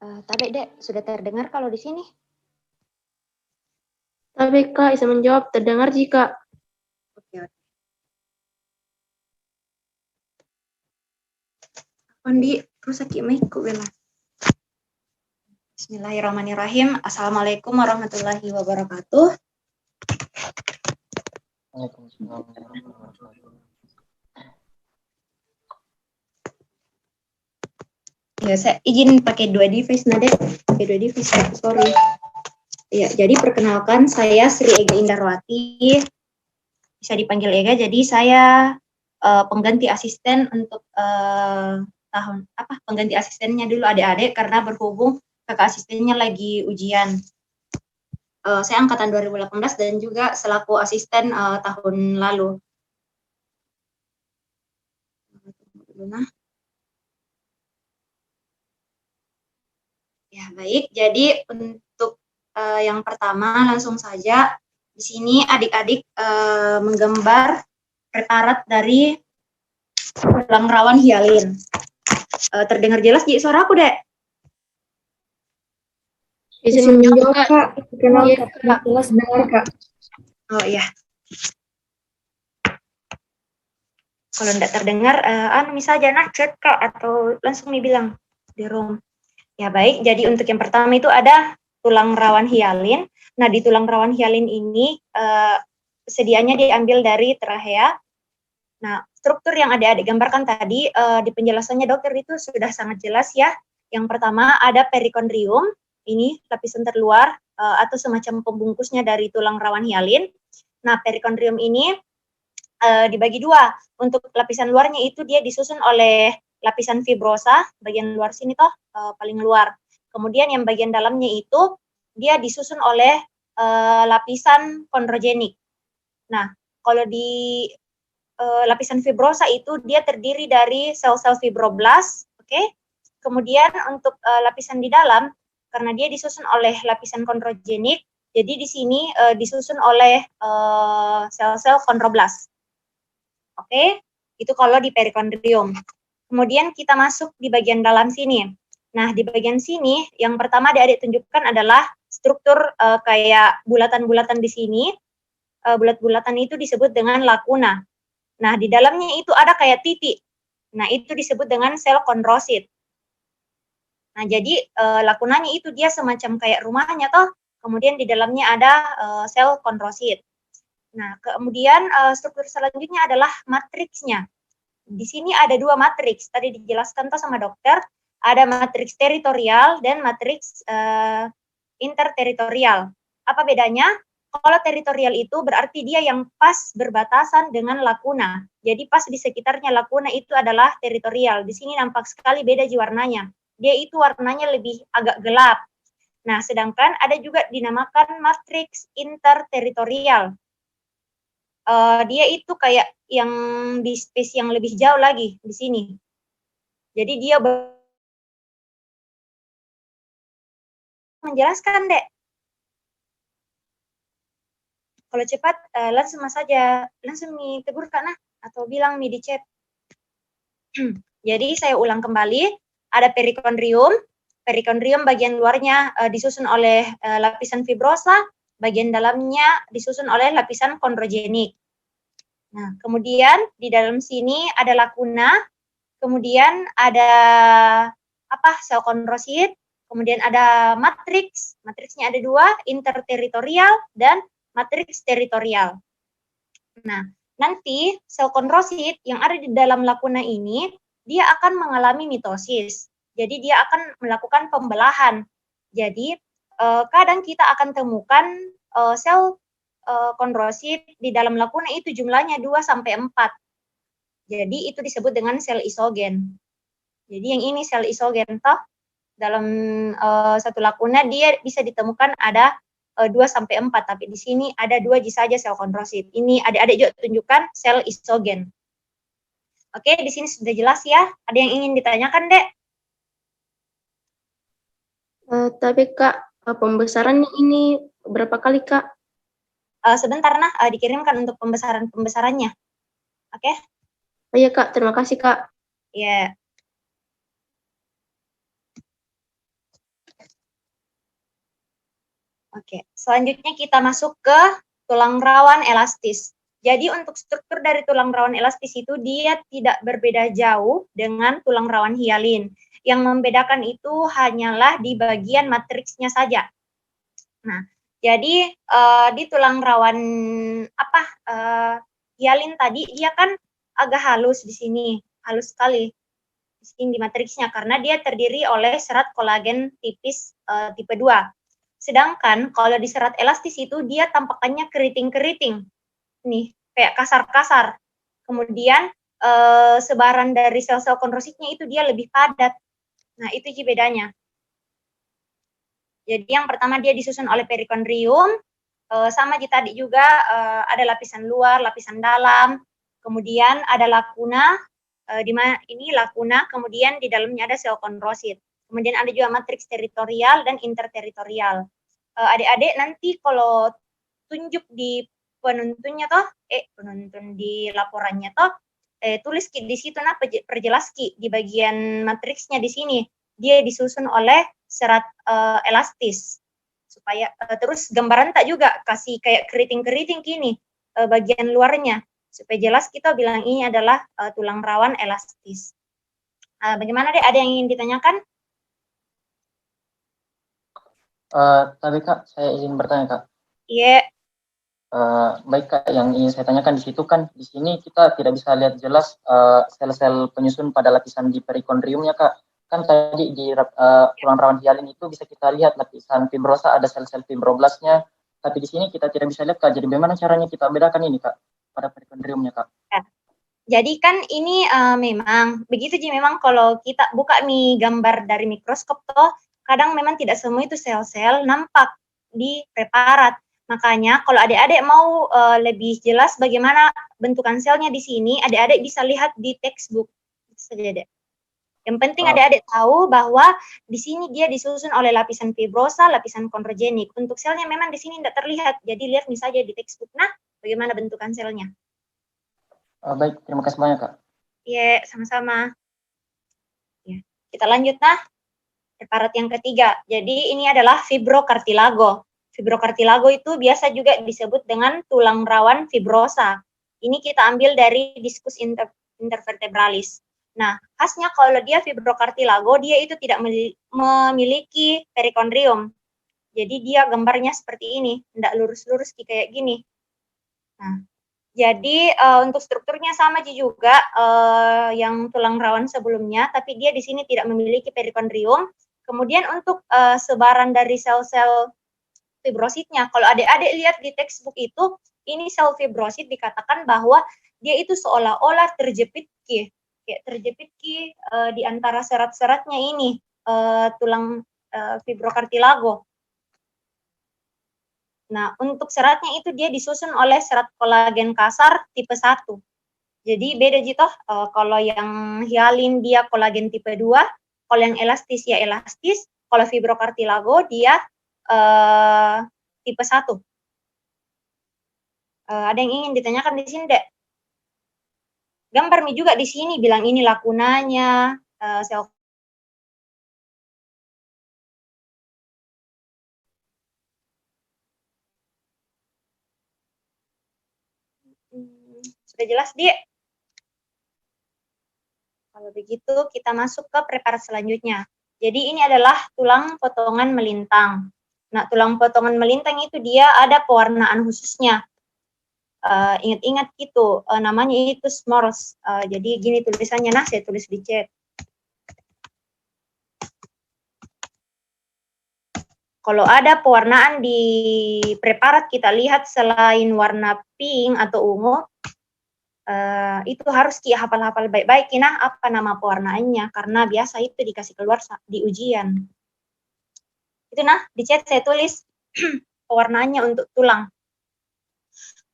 Tapi Dek, sudah terdengar kalau di sini? Tapi Kak, bisa menjawab, terdengar jika. Oke. Kondi, rusak mic-ku bela. Bismillahirrahmanirrahim. Assalamualaikum warahmatullahi wabarakatuh. Waalaikumsalam warahmatullahi wabarakatuh. Ya, saya izin pakai dua device, Dek. Pakai dua device, sorry. Ya, jadi perkenalkan saya Sri Ega Indarwati. Bisa dipanggil Ega. Jadi saya pengganti asisten untuk pengganti asistennya dulu adik-adik karena berhubung kakak asistennya lagi ujian. Saya angkatan 2018 dan juga selaku asisten tahun lalu. Ya, baik. Jadi untuk yang pertama langsung saja di sini adik-adik menggambar preparat dari tulang rawan hialin. Terdengar jelas Ji suara aku, Dek? Izin menjawab Kak. Kenapa? Jelas dengar Kak. Oh iya. Kalau tidak terdengar, misalnya nah chat Kak atau langsung nih bilang di room. Ya baik, jadi untuk yang pertama itu ada tulang rawan hialin. Nah di tulang rawan hialin ini sedianya diambil dari trachea. Nah struktur yang adik-adik gambarkan tadi di penjelasannya dokter itu sudah sangat jelas ya. Yang pertama ada perikondrium, ini lapisan terluar atau semacam pembungkusnya dari tulang rawan hialin. Nah perikondrium ini dibagi dua. Untuk lapisan luarnya itu dia disusun oleh lapisan fibrosa, bagian luar sini toh paling luar. Kemudian yang bagian dalamnya itu dia disusun oleh lapisan kondrogenik. Nah, kalau di lapisan fibrosa itu dia terdiri dari sel-sel fibroblast, oke? Kemudian untuk lapisan di dalam karena dia disusun oleh lapisan kondrogenik, jadi di sini disusun oleh sel-sel kondroblast. Oke, itu kalau di perikondrium. Kemudian kita masuk di bagian dalam sini. Nah, di bagian sini yang pertama adik-adik tunjukkan adalah struktur kayak bulatan-bulatan di sini. Bulat-bulatan itu disebut dengan lakuna. Nah, di dalamnya itu ada kayak titik. Nah, itu disebut dengan sel kondrosit. Nah, jadi lakunanya itu dia semacam kayak rumahnya toh. Kemudian di dalamnya ada sel kondrosit. Nah, kemudian struktur selanjutnya adalah matriksnya. Di sini ada dua matriks. Tadi dijelaskan toh sama dokter, ada matriks teritorial dan matriks interteritorial. Apa bedanya? Kalau teritorial itu berarti dia yang pas berbatasan dengan lakuna. Jadi pas di sekitarnya lakuna itu adalah teritorial. Di sini nampak sekali beda warnanya. Dia itu warnanya lebih agak gelap. Nah, sedangkan ada juga dinamakan matriks interteritorial. Dia itu kayak yang di space yang lebih jauh lagi di sini. Jadi dia menjelaskan, Dek. Kalau cepat langsung saja, langsung nih tegur Kak atau bilang nih di chat. Jadi saya ulang kembali, ada perikondrium. Perikondrium bagian luarnya disusun oleh lapisan fibrosa, bagian dalamnya disusun oleh lapisan kondrogenik. Nah, kemudian di dalam sini ada lakuna, kemudian ada sel kondrosit, kemudian ada matriks, matriksnya ada dua, interteritorial dan matriks teritorial. Nah, nanti sel kondrosit yang ada di dalam lakuna ini, dia akan mengalami mitosis. Jadi dia akan melakukan pembelahan. Jadi kadang kita akan temukan sel kondrosit di dalam lakuna itu jumlahnya 2-4. Jadi itu disebut dengan sel isogen. Jadi yang ini sel isogen toh dalam satu lakuna dia bisa ditemukan ada 2-4, tapi di sini ada 2 saja sel kondrosit. Ini adik-adik juga tunjukkan sel isogen. Oke, di sini sudah jelas ya. Ada yang ingin ditanyakan, Dek? Tapi Kak, pembesarannya ini berapa kali Kak? Sebentar dikirimkan untuk pembesarannya. Oke? Oh iya Kak, terima kasih Kak. Ya. Oke, selanjutnya kita masuk ke tulang rawan elastis. Jadi untuk struktur dari tulang rawan elastis itu dia tidak berbeda jauh dengan tulang rawan hialin. Yang membedakan itu hanyalah di bagian matriksnya saja. Nah, jadi di tulang rawan hialin tadi dia kan agak halus di sini, halus sekali di sini di matriksnya karena dia terdiri oleh serat kolagen tipis tipe 2. Sedangkan kalau di serat elastis itu dia tampakannya keriting-keriting. Nih, kayak kasar-kasar. Kemudian sebaran dari sel-sel kondrositnya itu dia lebih padat. Nah, itu sih bedanya. Jadi yang pertama dia disusun oleh perikondrium, sama di tadi juga ada lapisan luar, lapisan dalam, kemudian ada lakuna, di mana ini lakuna, kemudian di dalamnya ada sel kondrosit. Kemudian ada juga matriks teritorial dan interteritorial. Adik-adik nanti kalau tunjuk di penuntunnya toh, penuntun di laporannya toh, tulis di situ nah perjelas di bagian matriksnya di sini dia disusun oleh serat elastis supaya terus gambaran tak juga kasih kayak keriting-keriting gini bagian luarnya supaya jelas kita bilang ini adalah tulang rawan elastis. Bagaimana deh, ada yang ingin ditanyakan? Tapi Kak, saya izin bertanya Kak. Iya. Baik Kak, yang ingin saya tanyakan di situ kan di sini kita tidak bisa lihat jelas sel-sel penyusun pada lapisan di perikondriumnya Kak. Kan tadi di tulang rawan hialin itu bisa kita lihat lapisan fibrosa ada sel-sel fibroblasnya, tapi di sini kita tidak bisa lihat Kak. Jadi bagaimana caranya kita bedakan ini Kak pada perikondriumnya Kak? Jadi kan ini memang begitu sih, memang kalau kita buka gambar dari mikroskop toh kadang memang tidak semua itu sel-sel nampak di preparat. Makanya kalau adik-adik mau lebih jelas bagaimana bentukan selnya di sini, adik-adik bisa lihat di textbook. Itu saja deh. Yang penting adik-adik tahu bahwa di sini dia disusun oleh lapisan fibrosa, lapisan kondrogenik. Untuk selnya memang di sini tidak terlihat, jadi lihat misalnya di textbook. Nah, bagaimana bentukan selnya. Baik, terima kasih banyak Kak. Iya, sama-sama. Ya, kita lanjut nah. Preparat yang ketiga. Jadi ini adalah fibrokartilago. Fibrokartilago itu biasa juga disebut dengan tulang rawan fibrosa. Ini kita ambil dari diskus intervertebralis. Nah, khasnya kalau dia fibrokartilago, dia itu tidak memiliki perikondrium. Jadi dia gambarnya seperti ini, tidak lurus-lurus kayak gini. Nah, jadi untuk strukturnya sama juga yang tulang rawan sebelumnya, tapi dia di sini tidak memiliki perikondrium. Kemudian untuk sebaran dari sel-sel fibrositnya, kalau adik-adik lihat di textbook itu, ini sel fibrosit dikatakan bahwa dia itu seolah-olah terjepit di antara serat-seratnya ini tulang fibrokartilago. Nah, untuk seratnya itu dia disusun oleh serat kolagen kasar tipe 1. Jadi beda gitu, kalau yang hialin dia kolagen tipe 2, kalau yang elastis ya elastis, kalau fibrokartilago dia tipe 1. Ada yang ingin ditanyakan di sini, Dek? Gambar mi juga di sini bilang ini lakunanya, sel sudah jelas, Dik? Kalau begitu kita masuk ke preparat selanjutnya. Jadi ini adalah tulang potongan melintang. Nah, tulang potongan melintang itu dia ada pewarnaan khususnya. Ingat-ingat gitu, namanya itu SMORS. Jadi gini tulisannya, nah saya tulis di chat. Kalau ada pewarnaan di preparat kita lihat selain warna pink atau ungu, itu harus hafal-hafal baik-baik, nah apa nama pewarnaannya, karena biasa itu dikasih keluar di ujian. Itu nah, di chat saya tulis pewarnaannya untuk tulang.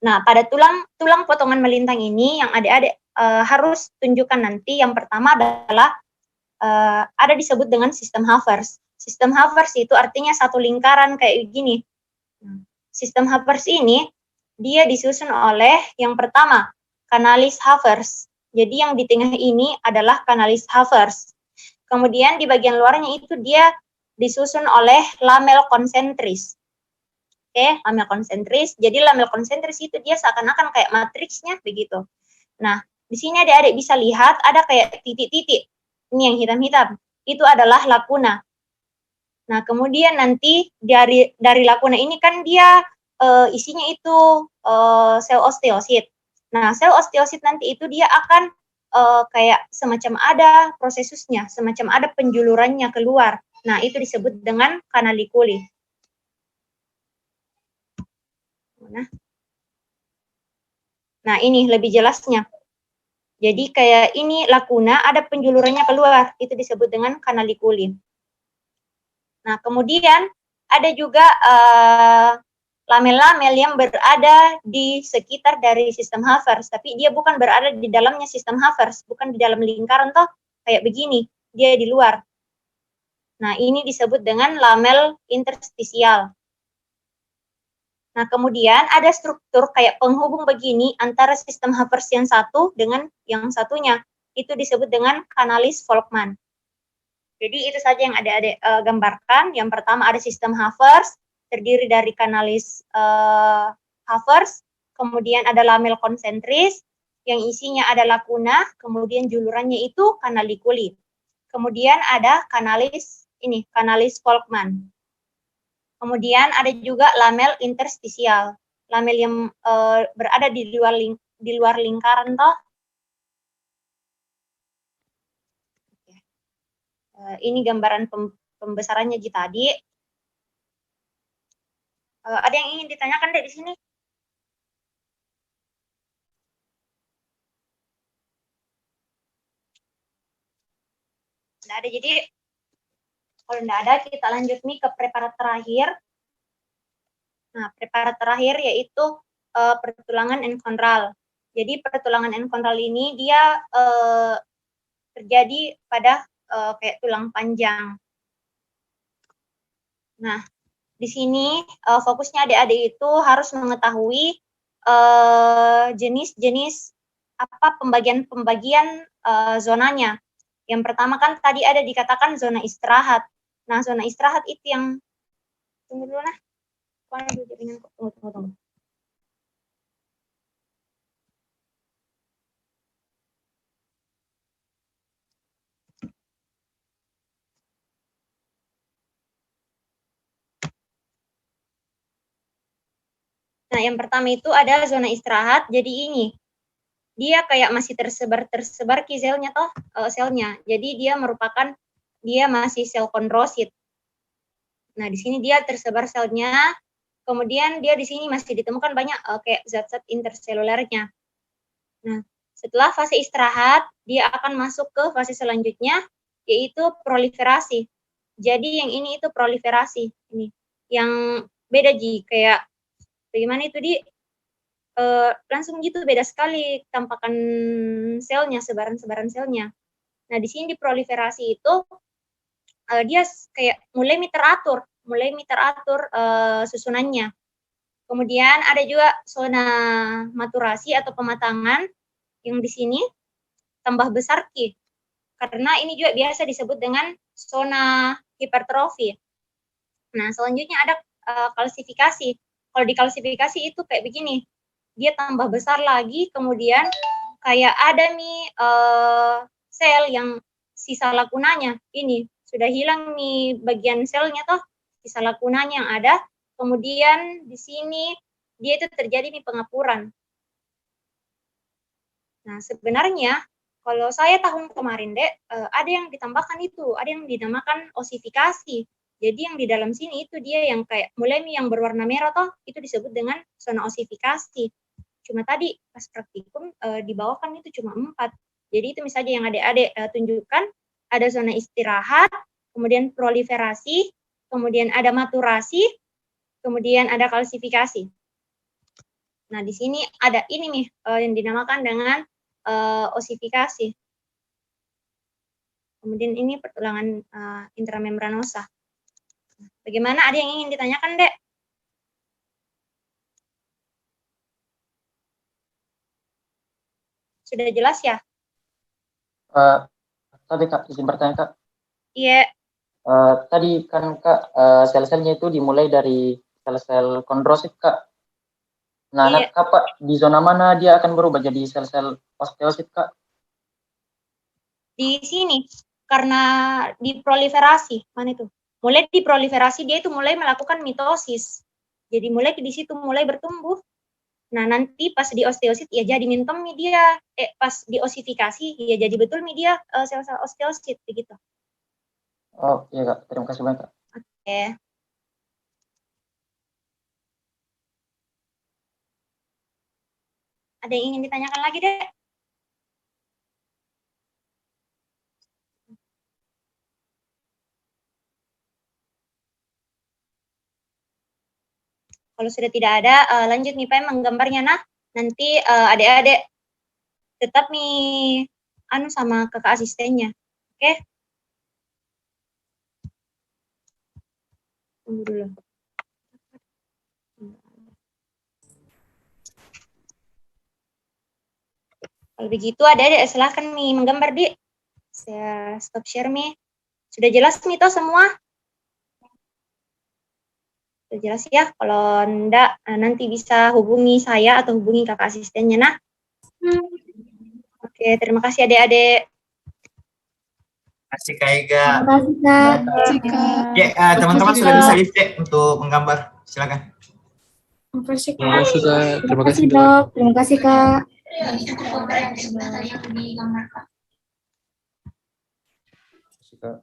Nah, pada tulang potongan melintang ini yang adik-adik harus tunjukkan nanti, yang pertama adalah ada disebut dengan sistem Havers. Sistem Havers itu artinya satu lingkaran kayak gini. Sistem Havers ini dia disusun oleh yang pertama kanalis Havers. Jadi yang di tengah ini adalah kanalis Havers. Kemudian di bagian luarnya itu dia disusun oleh lamel konsentris. lamel konsentris. Jadi lamel konsentris itu dia seakan-akan kayak matriksnya begitu. Nah, di sini adik-adik bisa lihat ada kayak titik-titik. Ini yang hitam-hitam. Itu adalah lakuna. Nah, kemudian nanti dari lakuna ini kan dia isinya itu sel osteosit. Nah, sel osteosit nanti itu dia akan kayak semacam ada prosesusnya, semacam ada penjulurannya keluar. Nah, itu disebut dengan kanalikuli. Nah, ini lebih jelasnya. Jadi kayak ini lakuna ada penjulurannya keluar, itu disebut dengan kanalikuli. Nah, kemudian ada juga lamel-lamel yang berada di sekitar dari sistem Havertz, tapi dia bukan berada di dalamnya sistem Havertz, bukan di dalam lingkaran toh, kayak begini, dia di luar. Nah, ini disebut dengan lamel interstisial. Nah, kemudian ada struktur kayak penghubung begini antara sistem Havertz yang satu dengan yang satunya. Itu disebut dengan kanalis Volkmann. Jadi itu saja yang adik-adik gambarkan. Yang pertama ada sistem Havertz, terdiri dari kanalis Havertz, kemudian ada lamel konsentris, yang isinya ada lakuna, kemudian julurannya itu kanalikuli. Kemudian ada kanalis Volkmann. Kemudian ada juga lamel interstisial, lamel yang berada di luar lingkaran toh. Ini gambaran pembesarannya tadi. Ada yang ingin ditanyakan deh di sini? Tidak ada, jadi kalau tidak ada kita lanjut nih ke preparat terakhir. Nah, preparat terakhir yaitu pertulangan enkonral. Jadi pertulangan enkonral ini dia terjadi pada kayak tulang panjang. Nah, di sini fokusnya adik-adik itu harus mengetahui jenis-jenis apa pembagian zonanya. Yang pertama kan tadi ada dikatakan zona istirahat. Nah, zona istirahat itu yang tunggu dulu nah. Tunggu. Nah, yang pertama itu ada zona istirahat. Jadi ini dia kayak masih tersebar kizelnya toh selnya. Jadi dia masih sel kondrosit. Nah, di sini dia tersebar selnya. Kemudian dia di sini masih ditemukan banyak kayak zat-zat interselulernya. Nah, setelah fase istirahat, dia akan masuk ke fase selanjutnya, yaitu proliferasi. Jadi yang ini itu proliferasi. Ini yang beda kayak bagaimana itu langsung gitu beda sekali tampakan selnya, sebaran-sebaran selnya. Nah, di sini di proliferasi itu dia kayak mulai teratur susunannya. Kemudian ada juga zona maturasi atau pematangan yang di sini tambah besar Ki. Karena ini juga biasa disebut dengan zona hipertrofi. Nah, selanjutnya ada kalsifikasi. Kalau di kalsifikasi itu kayak begini. Dia tambah besar lagi, kemudian kayak ada nih sel yang sisa lakunanya. Ini sudah hilang nih bagian selnya toh, sisa lakunanya yang ada. Kemudian di sini dia itu terjadi nih pengapuran. Nah, sebenarnya kalau saya tahun kemarin ada yang ditambahkan itu, ada yang dinamakan osifikasi. Jadi yang di dalam sini itu dia yang kayak mulai yang berwarna merah toh, itu disebut dengan zona osifikasi. Cuma tadi pas praktikum dibawakan itu cuma 4. Jadi itu misalnya yang adik-adik tunjukkan, ada zona istirahat, kemudian proliferasi, kemudian ada maturasi, kemudian ada kalsifikasi. Nah, di sini ada ini nih yang dinamakan dengan osifikasi. Kemudian ini pertulangan intramembranosa. Bagaimana, ada yang ingin ditanyakan, Dek? Sudah jelas ya? Tadi Kak, izin bertanya Kak. Iya. Tadi kan Kak, sel-selnya itu dimulai dari sel-sel kondrosif, Kak. Nah, Iya. Kak, di zona mana dia akan berubah jadi sel-sel osteosit, Kak? Di sini, karena diproliferasi, mana itu? Mulai diproliferasi, dia itu mulai melakukan mitosis. Jadi mulai di situ mulai bertumbuh. Nah, nanti pas di osteosit ya jadi mintom dia, pas di osifikasi ya jadi betul dia sel-sel osteosit begitu. Oh, iya, Kak. Terima kasih banyak, Kak. Oke. Ada yang ingin ditanyakan lagi, Dek? Kalau sudah tidak ada, lanjut nih Pak menggambarnya. Nah, nanti adik-adik tetap nih sama kakak asistennya. Oke? Tunggu dulu. Kalau begitu adik-adik silahkan nih menggambar, Dik. Saya stop share nih. Sudah jelas nih toh semua? Sudah jelas ya? Kalau enggak, nanti bisa hubungi saya atau hubungi kakak asistennya. Nah. Oke, terima kasih adik-adik. Terima kasih Kak Ega. Terima kasih Kak. Ya, teman-teman sudah bisa dicek untuk menggambar. Silakan. Terima kasih Ya, Kak. sudah. Terima kasih, Dok. Terima kasih Kak. Kak.